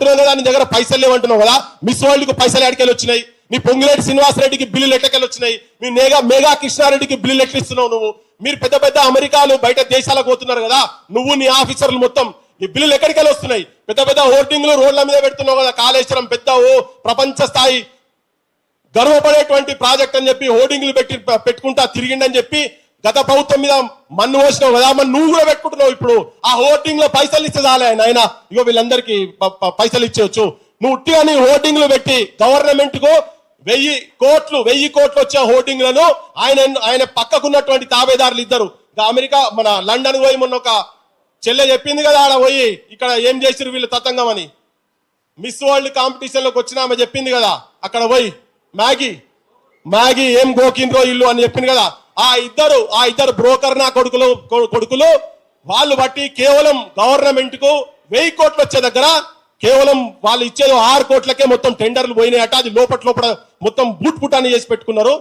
నీ దగ్గర పైసలు లేవంటున్నావు కదా, మిస్ వరల్డ్ కు పైసలు ఎక్కడికెళ్ళి వచ్చినాయి? నీ పొంగిరెడ్డి శ్రీనివాసరెడ్డికి బిల్లులు ఎక్కడికెళ్ళి వచ్చినాయి? మీ మేఘా కృష్ణారెడ్డికి బిల్లులు ఎట్లా ఇస్తున్నావు నువ్వు? మీరు పెద్ద పెద్ద అమెరికాలు బయట దేశాలకు పోతున్నారు కదా, నువ్వు నీ ఆఫీసర్లు మొత్తం ఈ బిల్లులు ఎక్కడికెళ్ళి వస్తున్నాయి? పెద్ద పెద్ద హోర్డింగ్లు రోడ్ల మీద పెడుతున్నావు కదా, కాళేశ్వరం పెద్ద ప్రపంచ స్థాయి గర్వపడేటువంటి ప్రాజెక్ట్ అని చెప్పి హోర్డింగ్లు పెట్టుకుంటా తిరిగిండని చెప్పి గత ప్రభుత్వం మీద మన్ను పోసినావు కదా, మరి నువ్వు కూడా పెట్టుకుంటున్నావు. ఇప్పుడు ఆ హోర్డింగ్ లో పైసలు ఇస్తే చాలే ఆయన ఇగో వీళ్ళందరికీ పైసలు ఇచ్చేయచ్చు. నువ్వు ఉట్టిగా నీ హోర్డింగ్లు పెట్టి గవర్నమెంట్ కు 1000 కోట్లు వచ్చే హోర్డింగ్లను ఆయన పక్కకున్నటువంటి తాబేదారులు ఇద్దరు అమెరికా మన లండన్ పోయి మొన్న ఒక చెల్లె చెప్పింది కదా, ఆడ పోయి ఇక్కడ ఏం చేసిరు వీళ్ళు తతంగం అని. మిస్ వరల్డ్ కాంపిటీషన్ లోకి వచ్చిన ఆమె చెప్పింది కదా, అక్కడ పోయి మ్యాగీ ఏం గోకిండ్రో ఇల్లు అని చెప్పింది కదా. ఆ ఇద్దరు బ్రోకర్ నా కొడుకులు వాళ్ళు బట్టి కేవలం గవర్నమెంట్ కు 1000 కోట్లు వచ్చే దగ్గర కేవలం వాళ్ళు ఇచ్చేది 6 కోట్లకే మొత్తం టెండర్లు పోయినాయట. అది లోపల మొత్తం బూట్ అని చేసి పెట్టుకున్నారు.